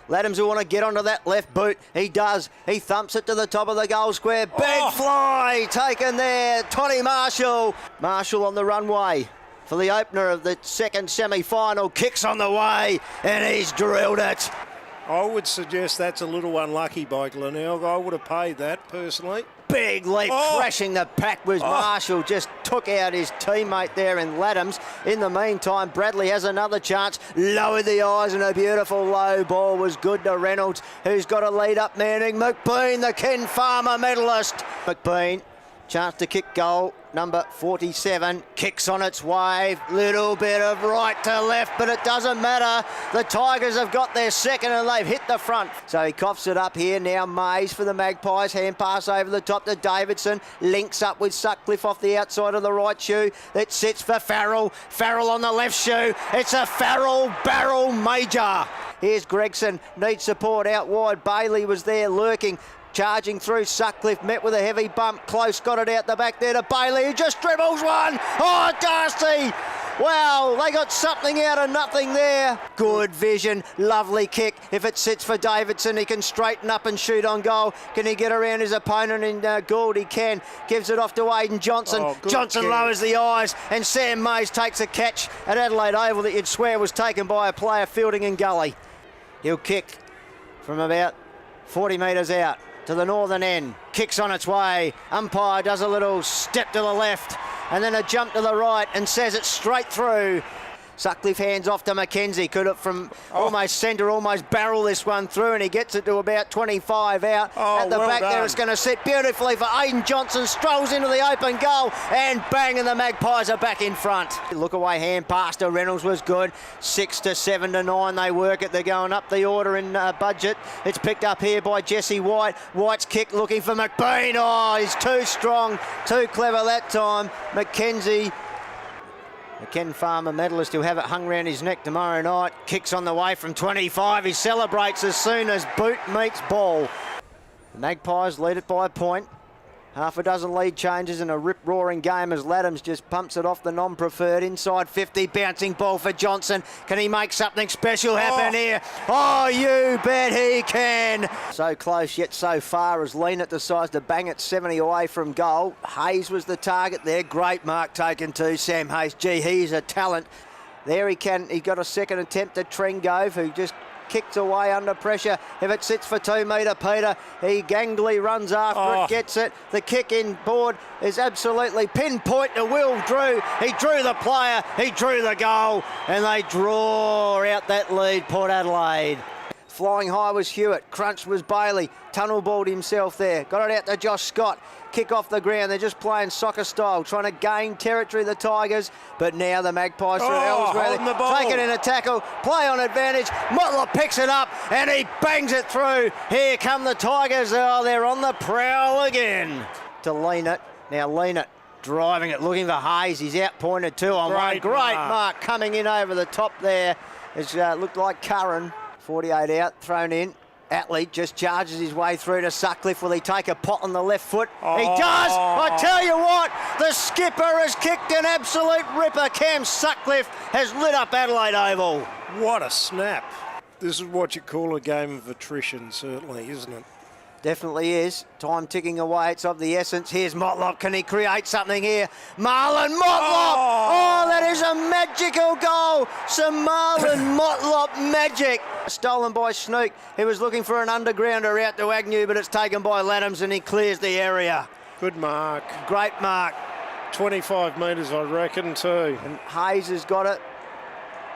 Ladhams will want to get onto that left boot. He does. He thumps it to the top of the goal square. Big fly taken there. Toddy Marshall. Marshall on the runway for the opener of the second semi-final. Kicks on the way, and he's drilled it. I would suggest that's a little unlucky by Glenelg. I would have paid that personally. Big leap, crashing the pack was Marshall. Just took out his teammate there in Ladhams. In the meantime, Bradley has another chance. Lowered the eyes, and a beautiful low ball was good to Reynolds, who's got a lead up Manning. McBean, the Ken Farmer medalist. McBean, chance to kick goal. Number 47 kicks on its way. Little bit of right to left, but it doesn't matter. The Tigers have got their second and they've hit the front. So he coughs it up here. Now Mays for the Magpies. Hand pass over the top to Davidson. Links up with Sutcliffe off the outside of the right shoe. It sits for Farrell. Farrell on the left shoe. It's a Farrell barrel major. Here's Gregson. Needs support out wide. Bailey was there lurking. Charging through, Sutcliffe met with a heavy bump. Close got it out the back there to Bailey, who just dribbles one. Oh, Darcy! Wow, they got something out of nothing there. Good vision, lovely kick. If it sits for Davidson, he can straighten up and shoot on goal. Can he get around his opponent in Gould? He can. Gives it off to Aidan Johnson. Johnson lowers the eyes, and Sam Mays takes a catch at Adelaide Oval that you'd swear was taken by a player fielding in gully. He'll kick from about 40 metres out to the northern end. Kicks on its way. Umpire does a little step to the left and then a jump to the right and says it straight through. Sutcliffe hands off to Mackenzie. Could it from almost centre, almost barrel this one through, and he gets it to about 25 out. At the back there, it's going to sit beautifully for Aidan Johnson. Strolls into the open goal, and bang, and the Magpies are back in front. Look away hand pass to Reynolds was good. 6 to 7 to 9 they work it. They're going up the order in budget. It's picked up here by Jesse White. White's kick looking for McBean. Oh, he's too strong, too clever that time. Mackenzie, the Ken Farmer medalist, who'll have it hung around his neck tomorrow night. Kicks on the way from 25. He celebrates as soon as boot meets ball. The Magpies lead it by a point. Half a dozen lead changes in a rip-roaring game as Ladhams just pumps it off the non-preferred. Inside 50, bouncing ball for Johnson. Can he make something special happen here? Oh, you bet he can. So close yet so far as Leanett decides to bang it 70 away from goal. Hayes was the target there. Great mark taken too, Sam Hayes. Gee, he's a talent. There he got a second attempt at Trengove, who just kicked away under pressure. If it sits for 2 metre, Peter, he gangly runs after it, gets it. The kick in board is absolutely pinpoint to Will Drew. He drew the player, he drew the goal, and they draw out that lead, Port Adelaide. Flying high was Hewitt, crunched was Bailey, tunnel balled himself there, got it out to Josh Scott. Kick off the ground, they're just playing soccer style, trying to gain territory, the Tigers, but now the Magpies through Ellsworth, take it in a tackle, play on advantage, Motlop picks it up and he bangs it through. Here come the Tigers, they're on the prowl again. To Leanett, now Leanett driving it, looking for Hayes, he's out pointed 2 on 1, great mark coming in over the top there. It's looked like Curran, 48 out, thrown in. Atley just charges his way through to Sutcliffe. Will he take a pot on the left foot? He does! I tell you what, the skipper has kicked an absolute ripper. Cam Sutcliffe has lit up Adelaide Oval. What a snap. This is what you call a game of attrition, certainly, isn't it? Definitely is. Time ticking away. It's of the essence. Here's Motlop. Can he create something here? Marlon Motlop! Oh, that is a magical goal. Some Marlon Motlop magic. Stolen by Snook. He was looking for an undergrounder out to Agnew, but it's taken by Ladhams and he clears the area. Good mark. Great mark. 25 metres, I reckon, too. And Hayes has got it.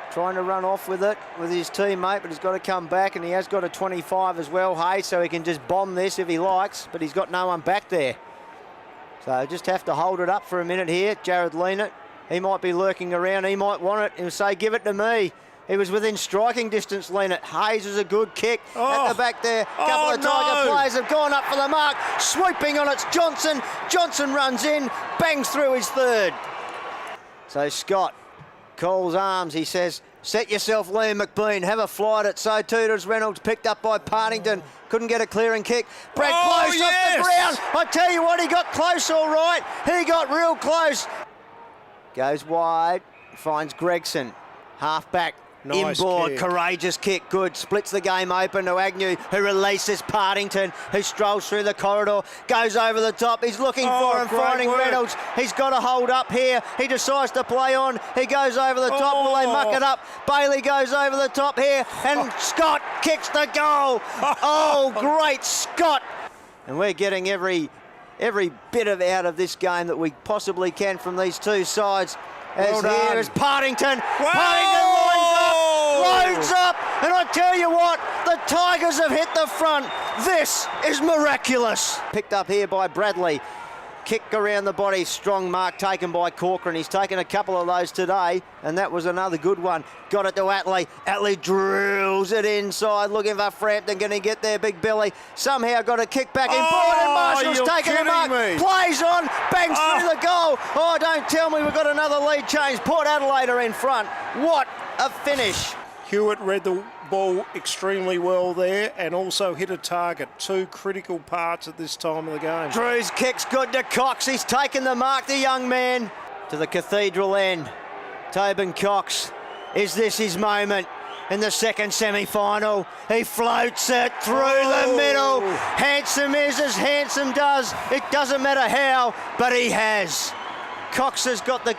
Trying to run off with it with his teammate, but he's got to come back, and he has got a 25 as well, Hayes, so he can just bomb this if he likes, but he's got no one back there. So just have to hold it up for a minute here. Jared Leanett, he might be lurking around, he might want it, he'll say, give it to me. He was within striking distance, Leanett. Hayes is a good kick at the back there. Couple of Tiger players have gone up for the mark. Swooping on it's Johnson. Johnson runs in, bangs through his third. So Scott calls arms. He says, set yourself, Liam McBean. Have a fly at it. So too does Reynolds. Picked up by Partington. Couldn't get a clearing kick. Brad close off the ground. I tell you what, he got close all right. He got real close. Goes wide. Finds Gregson. Half back. Nice Inboard, kick. courageous kick, good. Splits the game open to Agnew, who releases Partington, who strolls through the corridor, goes over the top. He's looking for him, great finding work. Reynolds. He's got to hold up here. He decides to play on. He goes over the top. Will they muck it up? Bailey goes over the top here, and Scott kicks the goal. Oh, great Scott. And we're getting every bit out of this game that we possibly can from these two sides. As Well done. here is Partington. Whoa! Partington loads up, and I tell you what, the Tigers have hit the front. This is miraculous. Picked up here by Bradley. Kick around the body, strong mark taken by Corcoran. He's taken a couple of those today, and that was another good one. Got it to Atley. Atley drills it inside, looking for Frampton. Can he get there, Big Billy? Somehow got a kick back in forward, and Marshall's you're taken the mark. kidding me. Plays on, bangs through the goal. Oh, don't tell me we've got another lead change. Port Adelaide are in front. What a finish. Hewitt read the ball extremely well there and also hit a target. Two critical parts at this time of the game. Drew's kick's good to Cox. He's taken the mark, the young man. To the cathedral end. Tobin Cox. Is this his moment in the second semi-final? He floats it through the middle. Handsome is as handsome does. It doesn't matter how, but he has. Cox has got the